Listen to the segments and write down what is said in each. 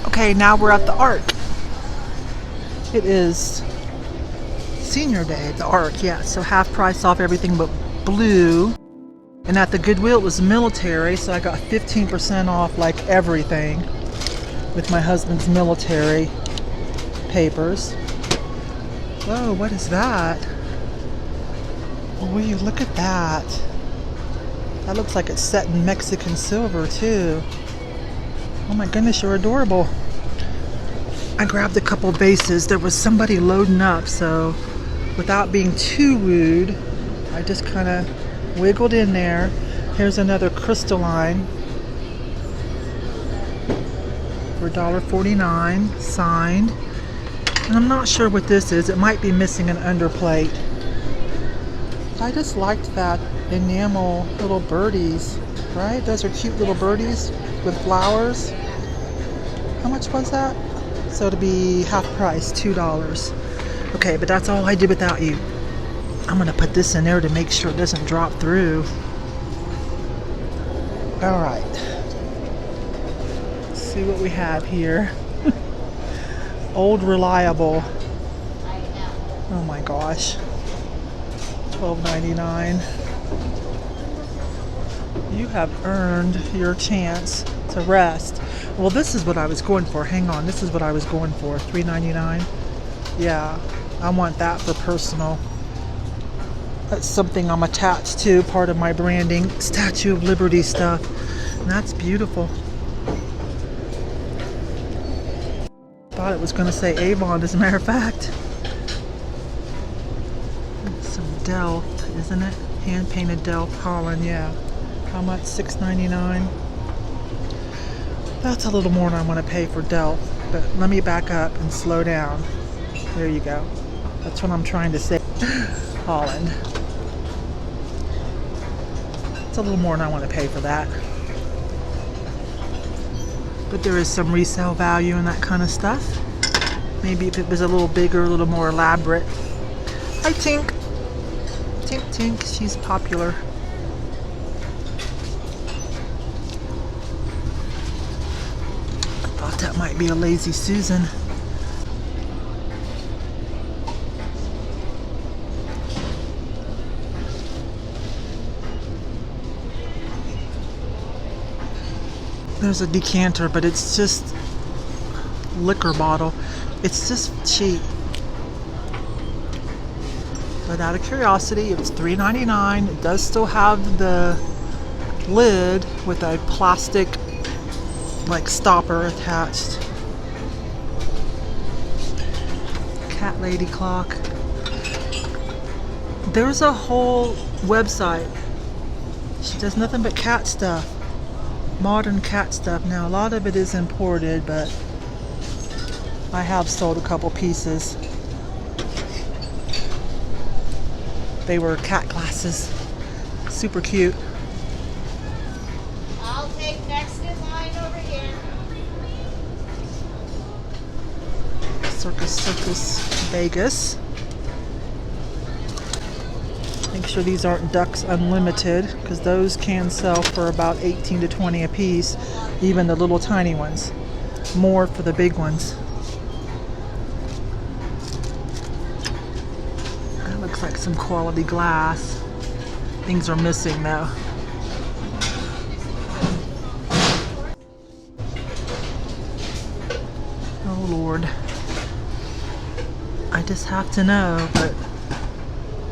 Okay, now we're at the Ark. It is senior day at the Ark, yeah, so half price off everything but blue. And at the Goodwill it was military, so I got 15% off like everything with my husband's military papers. Whoa, what is that? Oh, will you look at that? That looks like it's set in Mexican silver too. Oh my goodness, you're adorable. I grabbed a couple bases. There was somebody loading up, so without being too rude, I just kind of wiggled in there. Here's another crystalline for $1.49, signed. And I'm not sure what this is. It might be missing an underplate. I just liked that enamel little birdies, right? Those are cute little birdies with flowers. How much was that? So to be half price, $2. Okay, but that's all I did without you. I'm gonna put this in there to make sure it doesn't drop through. All right. Let's see what we have here. Old Reliable. Oh my gosh. $12.99. You have earned your chance to rest. Well, this is what I was going for. Hang on, this is what I was going for. $3.99. Yeah, I want that for personal. That's something I'm attached to, part of my branding. Statue of Liberty stuff. And that's beautiful. Thought it was going to say Avon, as a matter of fact. Some Delft, isn't it? Hand-painted Delft Holland, yeah. How much? $6.99. That's a little more than I want to pay for Delft, but let me back up and slow down. There you go. That's what I'm trying to say. Holland. It's a little more than I want to pay for that. But there is some resale value in that kind of stuff. Maybe if it was a little bigger, a little more elaborate. Hi, Tink. Tink, Tink. She's popular. That might be a Lazy Susan. There's a decanter, but it's just liquor bottle. It's just cheap. But out of curiosity, it's $3.99. It does still have the lid with a plastic like stopper attached. Cat lady clock. There's a whole website. She does nothing but cat stuff. Modern cat stuff. Now a lot of it is imported, but I have sold a couple pieces. They were cat glasses. Super cute. Circus Vegas. Make sure these aren't Ducks Unlimited, because those can sell for about 18 to 20 a piece, even the little tiny ones. More for the big ones. That looks like some quality glass. Things are missing though. Oh Lord. I just have to know, but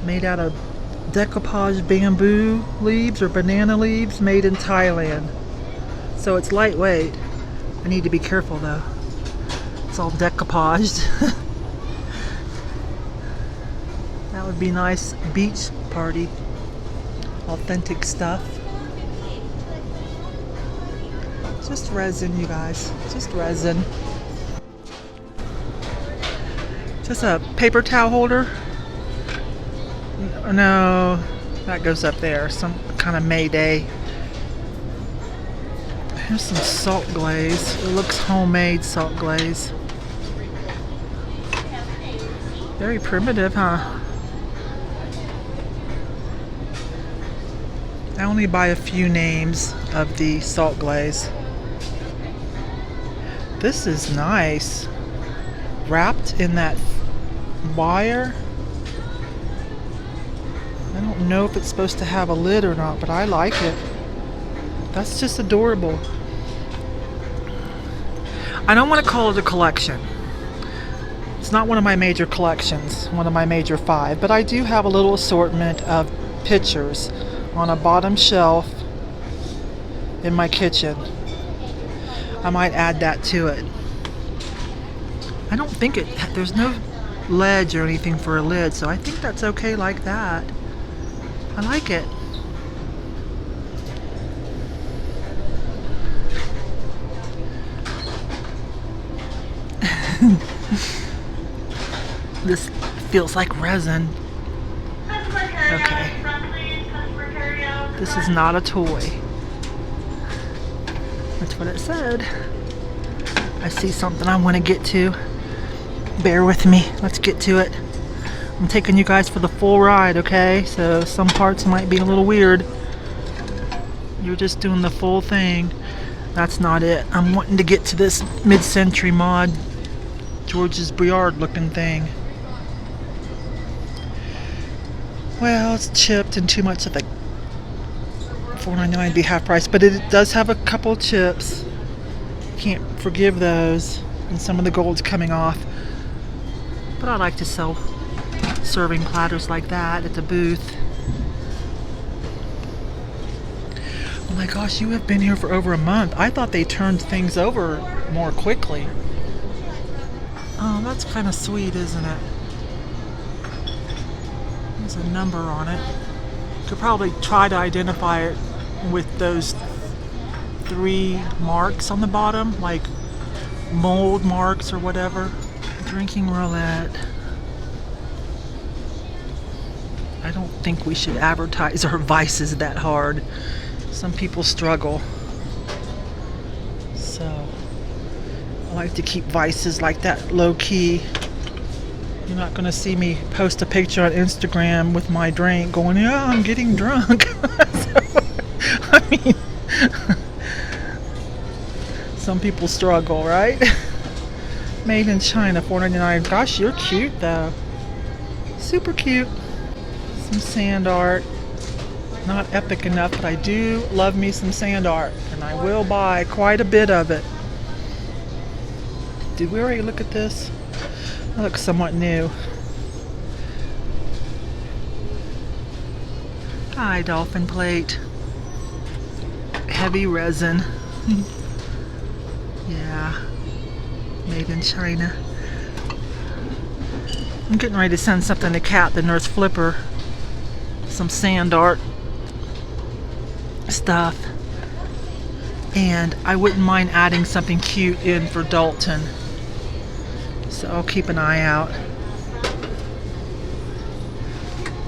made out of decoupage bamboo leaves or banana leaves, made in Thailand. So it's lightweight. I need to be careful though. It's all decoupaged. That would be nice beach party. Authentic stuff. Just resin, you guys. Just resin. Just a paper towel holder. No, that goes up there. Some kind of Mayday. Here's some salt glaze. It looks homemade salt glaze. Very primitive, huh? I only buy a few names of the salt glaze. This is nice. Wrapped in that wire. I don't know if it's supposed to have a lid or not, but I like it. That's just adorable. I don't want to call it a collection. It's not one of my major collections, one of my major 5, but I do have a little assortment of pictures on a bottom shelf in my kitchen. I might add that to it. I don't think there's no ledge or anything for a lid, so I think that's okay like that. I like it. This feels like resin. Okay. This is not a toy. That's what it said. I see something I want to get to. Bear with me. Let's get to it. I'm taking you guys for the full ride, okay? So some parts might be a little weird. You're just doing the full thing. That's not it. I'm wanting to get to this mid-century mod George's Briard looking thing. Well, it's chipped and too much of the $4.99 be half price, but it does have a couple chips. Can't forgive those, and some of the gold's coming off. But I like to sell serving platters like that at the booth. Oh my gosh, you have been here for over a month. I thought they turned things over more quickly. Oh, that's kind of sweet, isn't it? There's a number on it. Could probably try to identify it with those 3 marks on the bottom, like mold marks or whatever. Drinking roulette. I don't think we should advertise our vices that hard. Some people struggle. So I like to keep vices like that low key. You're not going to see me post a picture on Instagram with my drink going, yeah, I'm getting drunk. I mean, some people struggle, right? Made in China, $4.99. Gosh, you're cute though. Super cute. Some sand art. Not epic enough, but I do love me some sand art, and I will buy quite a bit of it. Did we already look at this? It looks somewhat new. Hi, dolphin plate. Heavy resin. Yeah. Made in China. I'm getting ready to send something to Kat, the nurse flipper. Some sand art stuff. And I wouldn't mind adding something cute in for Dalton. So I'll keep an eye out. I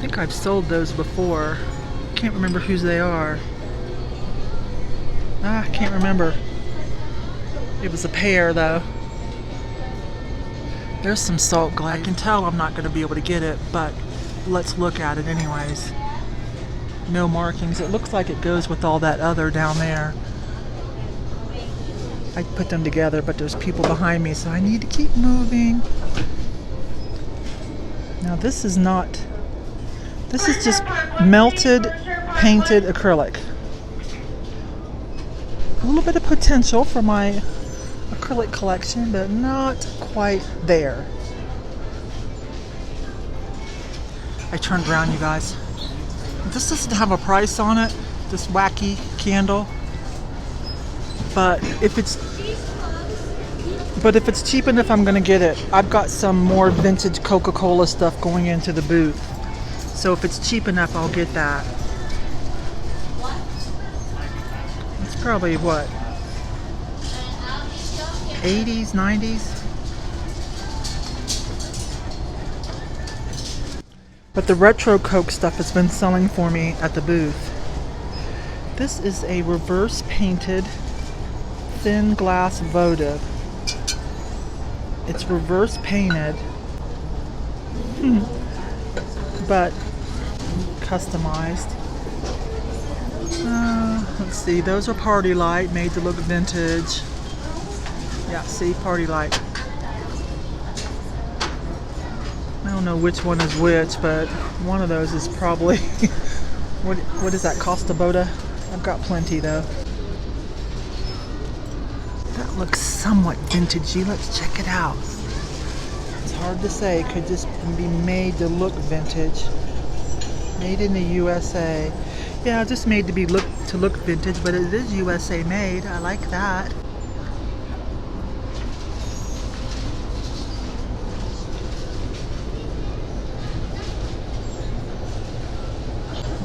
think I've sold those before. Can't remember whose they are. I can't remember. It was a pair though. There's some salt glaze. I can tell I'm not going to be able to get it, but let's look at it anyways. No markings. It looks like it goes with all that other down there. I put them together, but there's people behind me, so I need to keep moving. Now this is not, this is just melted, painted acrylic. A little bit of potential for my acrylic collection, but not quite there. I turned around, you guys. This doesn't have a price on it, this wacky candle. But if it's cheap enough, I'm gonna get it. I've got some more vintage Coca-Cola stuff going into the booth. So if it's cheap enough, I'll get that. It's probably what? 80s, 90s? But the retro Coke stuff has been selling for me at the booth. This is a reverse painted thin glass votive. It's reverse painted, but customized. Let's see, those are Party Light, made to look vintage. Yeah, see, party light. I don't know which one is which, but one of those is probably what is that, Costa Boda? I've got plenty though. That looks somewhat vintagey. Let's check it out. It's hard to say. It could just be made to look vintage. Made in the USA. Yeah, just made to look vintage, but it is USA made. I like that.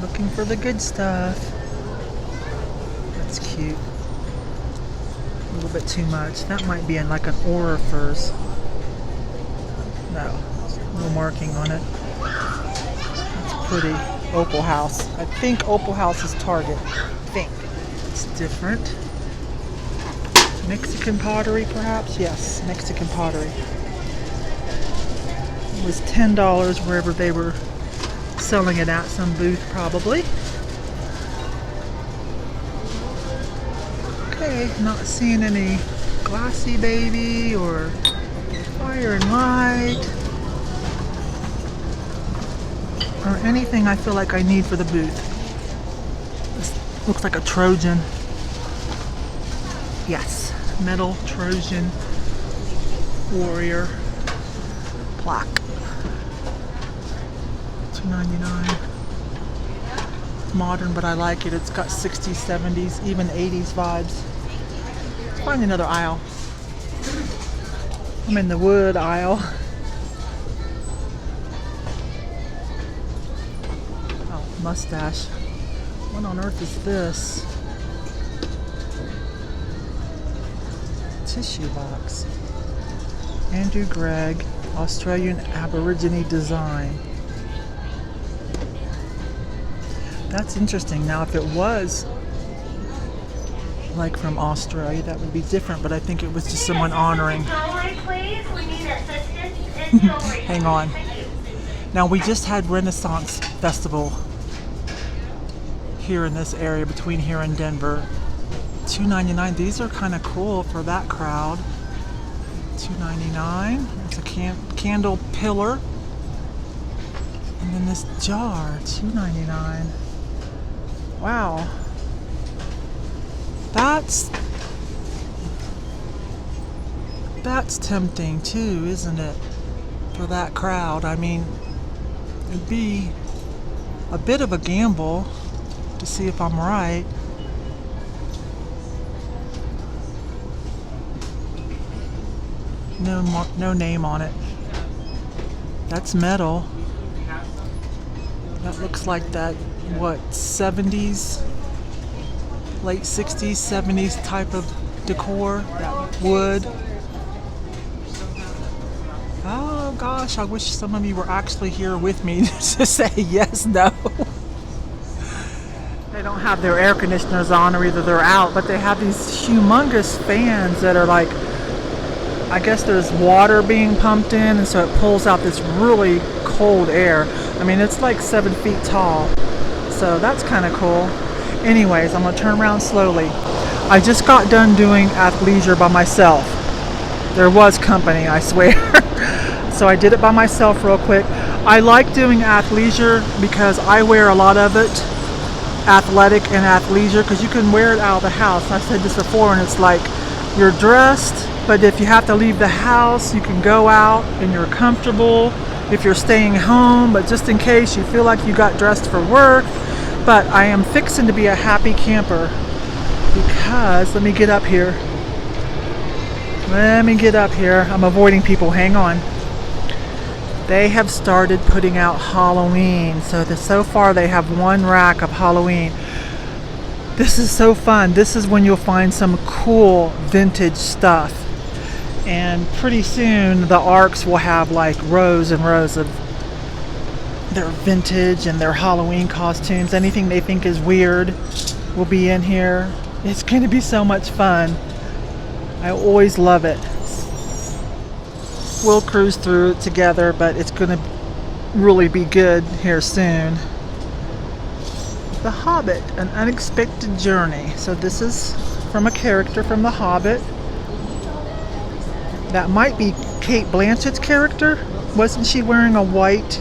Looking for the good stuff. That's cute. A little bit too much. That might be in like an Aurifers. No, no marking on it. That's pretty. Opal House. I think Opal House is Target. I think. It's different. Mexican pottery, perhaps? Yes, Mexican pottery. It was $10 wherever they were selling it at, some booth probably. Okay, not seeing any Glassy Baby or Fire and Light or anything I feel like I need for the booth. This looks like a Trojan. Yes, metal Trojan warrior plaque. $2.99. Modern, but I like it. It's got 60s, 70s, even 80s vibes. Let's find another aisle. I'm in the wood aisle. Oh, mustache. What on earth is this? Tissue box. Andrew Gregg, Australian Aborigine design. That's interesting. Now, if it was like from Australia, that would be different, but I think it was just someone honoring. Hang on. Now, we just had Renaissance Festival here in this area, between here and Denver. $2.99. These are kind of cool for that crowd. $2.99. It's a candle pillar. And then this jar, $2.99. Wow. That's tempting too, isn't it? For that crowd. I mean, it'd be a bit of a gamble to see if I'm right. No name on it. That's metal. That looks like that, what, 70s, late 60s, 70s type of decor, that wood. Oh gosh, I wish some of you were actually here with me to say yes, no. They don't have their air conditioners on, or either they're out, but they have these humongous fans that are like, I guess there's water being pumped in, and so it pulls out this really cold air. I mean, it's like 7 feet tall, so that's kind of cool. Anyways, I'm gonna turn around slowly. I just got done doing athleisure by myself. There was company, I swear. So I did it by myself real quick. I like doing athleisure because I wear a lot of it, athletic and athleisure, because you can wear it out of the house. I've said this before, and it's like you're dressed, but if you have to leave the house, you can go out and you're comfortable. If you're staying home, but just in case you feel like you got dressed for work. But I am fixing to be a happy camper because, let me get up here. I'm avoiding people, hang on. They have started putting out Halloween. So far they have one rack of Halloween. This is so fun. This is when you'll find some cool vintage stuff. And pretty soon the ARCs will have like rows and rows of their vintage and their Halloween costumes. Anything they think is weird will be in here. It's going to be so much fun. I always love it. We'll cruise through it together, but it's going to really be good here soon. The Hobbit, An Unexpected Journey. So this is from a character from The Hobbit. That might be Kate Blanchett's character. Wasn't she wearing a white?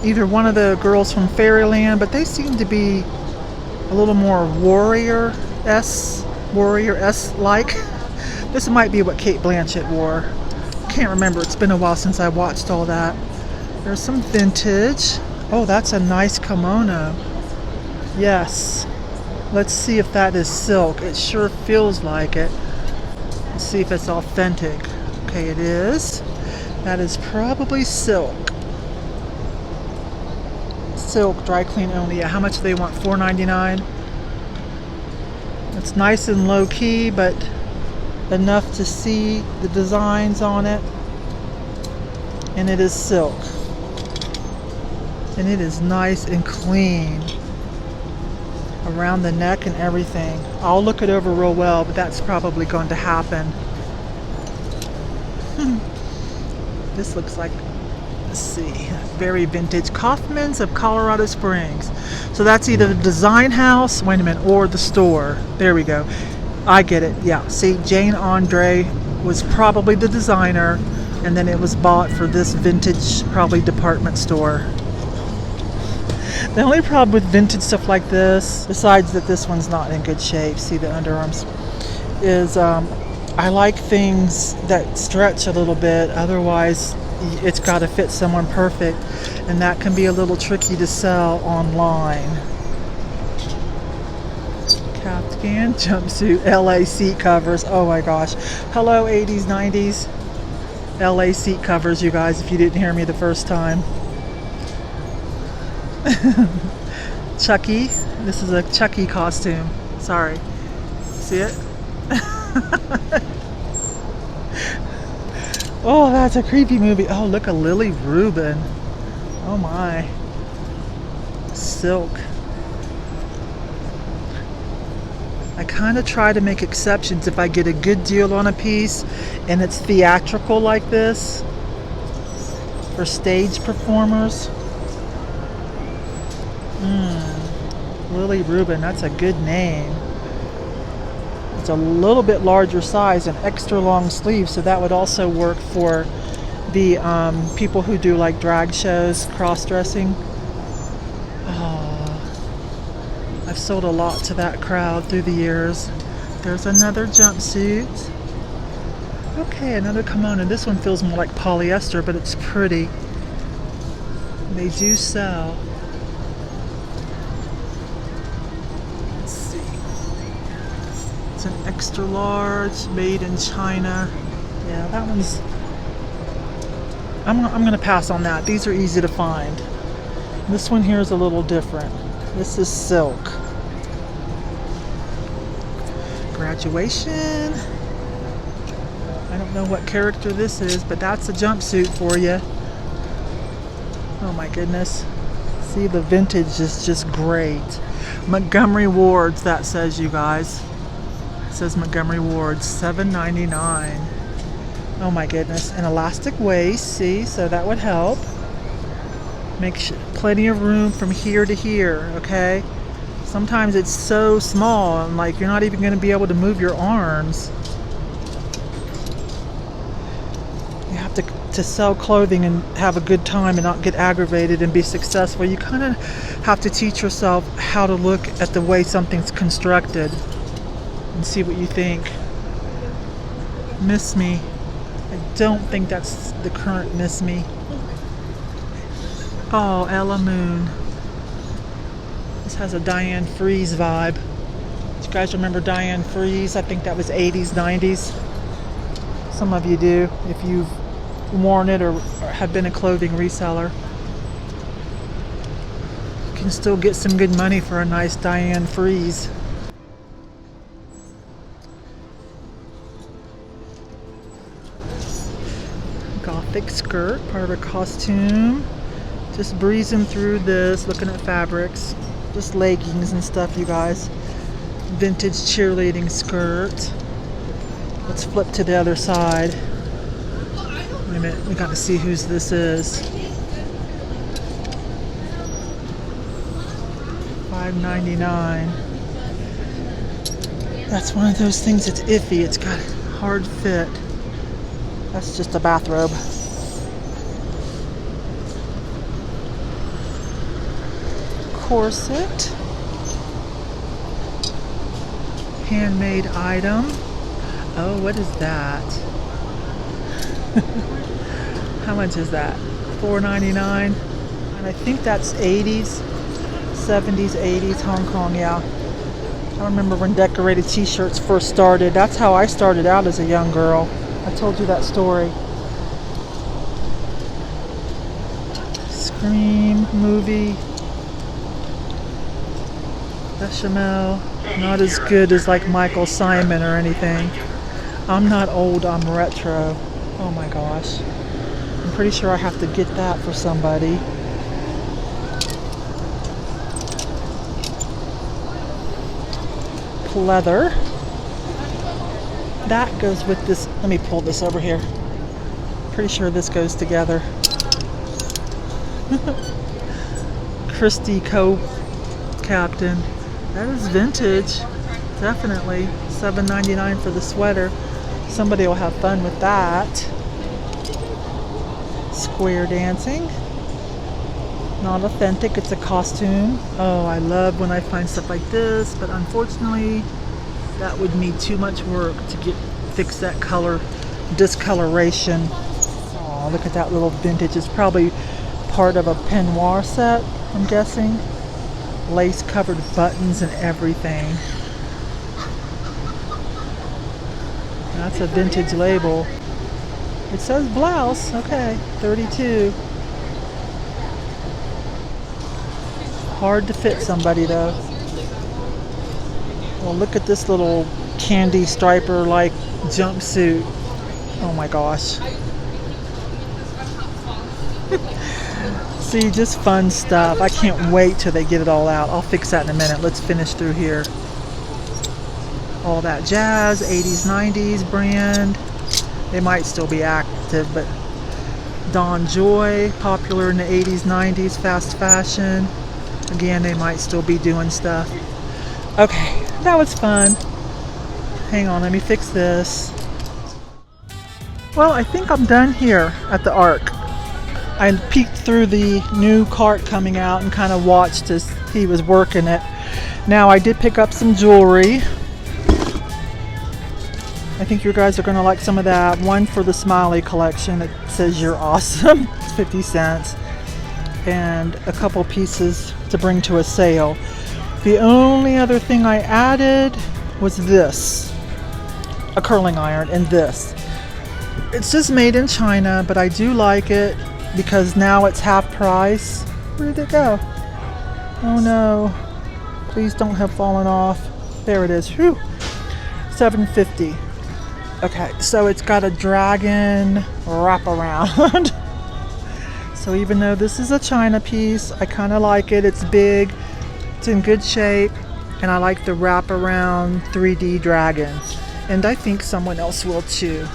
Either one of the girls from Fairyland, but they seem to be a little more warrior-esque like. This might be what Kate Blanchett wore. Can't remember. It's been a while since I watched all that. There's some vintage. Oh, that's a nice kimono. Yes. Let's see if that is silk. It sure feels like it. Let's see if it's authentic. Okay, it is. That is probably silk. Silk, dry clean only. Yeah, how much do they want? $4.99. It's nice and low key, but enough to see the designs on it. And it is silk. And it is nice and clean around the neck and everything. I'll look it over real well, but that's probably going to happen. This looks like, let's see, very vintage. Kaufman's of Colorado Springs. So that's either the design house, wait a minute, or the store. There we go. I get it. Yeah. See, Jane Andre was probably the designer, and then it was bought for this vintage, probably department store. The only problem with vintage stuff like this, besides that this one's not in good shape, see the underarms, is I like things that stretch a little bit. Otherwise, it's got to fit someone perfect, and that can be a little tricky to sell online. Afghan jumpsuit, LA seat covers. Oh my gosh. Hello 80s, 90s. LA seat covers, you guys, if you didn't hear me the first time. Chucky. This is a Chucky costume. Sorry. See it? Oh, that's a creepy movie. Oh, look, a Lily Rubin. Oh my. Silk. I kind of try to make exceptions if I get a good deal on a piece and it's theatrical like this for stage performers. Lily Rubin, that's a good name. It's a little bit larger size and extra long sleeves, so that would also work for the people who do like drag shows, cross-dressing. I've sold a lot to that crowd through the years. There's another jumpsuit. Okay, another kimono. This one feels more like polyester, but it's pretty. They do sell. Let's see. It's an extra large, made in China. Yeah, that one's... I'm going to pass on that. These are easy to find. This one here is a little different. This is silk. Graduation. I don't know what character this is, but that's a jumpsuit for you. Oh my goodness. See, the vintage is just great. Montgomery Ward's, that says, you guys. It says Montgomery Ward's, $7.99. Oh my goodness. An elastic waist, see, so that would help. Make plenty of room from here to here, okay? Sometimes it's so small and like you're not even going to be able to move your arms. You have to sell clothing and have a good time and not get aggravated and be successful. You kind of have to teach yourself how to look at the way something's constructed and see what you think. Miss Me. I don't think that's the current Miss Me. Oh, Ella Moon. This has a Diane Freeze vibe. Do you guys remember Diane Freeze? I think that was 80s, 90s. Some of you do, if you've worn it or have been a clothing reseller. You can still get some good money for a nice Diane Freeze. Gothic skirt, part of a costume. Just breezing through this, looking at fabrics. Just leggings and stuff, you guys. Vintage cheerleading skirt. Let's flip to the other side. Wait a minute, we got to see whose this is. $5.99. That's one of those things that's iffy. It's got Hard fit. That's just a bathrobe. Corset. Handmade item. Oh, what is that? How much is that? $4.99. And I think that's 80s, 70s, 80s, Hong Kong, yeah. I remember when decorated t-shirts first started. That's how I started out as a young girl. I told you that story. Scream movie. Bechamel. Not as good as like Michael Simon or anything. I'm not old, I'm retro. Oh my gosh. I'm pretty sure I have to get that for somebody. Leather. That goes with this. Let me pull this over here. Pretty sure this goes together. Christie coat captain. That is vintage. Definitely. $7.99 for the sweater. Somebody will have fun with that. Square dancing. Not authentic, it's a costume. Oh, I love when I find stuff like this, but unfortunately that would need too much work to fix that color discoloration. Oh, look at that little vintage. It's probably part of a peignoir set, I'm guessing. Lace covered buttons and everything. That's a vintage label. It says blouse, okay, 32. Hard to fit somebody though. Well, look at this little candy striper like jumpsuit. Oh my gosh. See, just fun stuff. I can't wait till they get it all out. I'll fix that in a minute. Let's finish through here. All that jazz, 80s, 90s brand. They might still be active, but Dawn Joy, popular in the 80s, 90s, fast fashion. Again, they might still be doing stuff. Okay, that was fun. Hang on, let me fix this. Well, I think I'm done here at the Ark. I peeked through the new cart coming out and kind of watched as he was working it. Now, I did pick up some jewelry. I think you guys are going to like some of that. One for the Smiley collection. It says you're awesome. It's 50 cents. And a couple pieces to bring to a sale. The only other thing I added was this. A curling iron and this. It's just made in China, but I do like it because now it's half price. Where did it go? Oh no. Please don't have fallen off. There it is. Whew. $7.50. Okay, so it's got a dragon wraparound. So even though this is a China piece, I kind of like it. It's big, it's in good shape, and I like the wraparound 3D dragon. And I think someone else will too.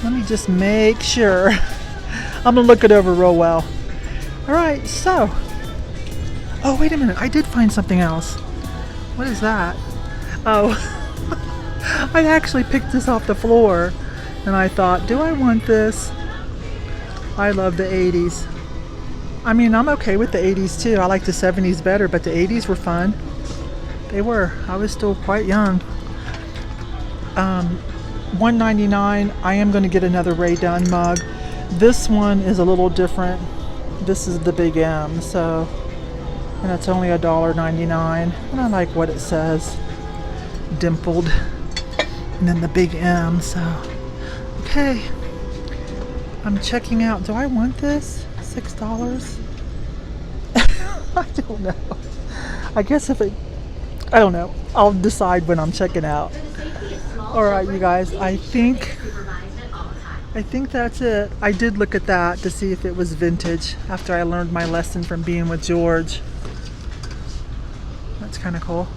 Let me just make sure. I'm gonna look it over real well. All right, so. Oh, wait a minute, I did find something else. What is that? Oh, I actually picked this off the floor and I thought, do I want this? I love the 80s. I mean, I'm okay with the 80s too. I like the 70s better, but the 80s were fun. They were. I was still quite young. $1.99. I am going to get another Ray Dunn mug. This one is a little different. This is the Big M, so, and it's only $1.99. And I like what it says. Dimpled. And then the Big M, so. Okay. I'm checking out. Do I want this? $6? I don't know. I guess if it, I don't know. I'll decide when I'm checking out. Alright, you guys, I think that's it. I did look at that to see if it was vintage after I learned my lesson from being with George. That's kind of cool.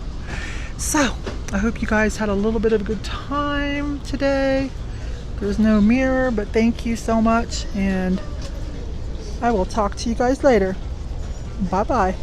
So, I hope you guys had a little bit of a good time today. There's no mirror, but thank you so much, and I will talk to you guys later. Bye-bye.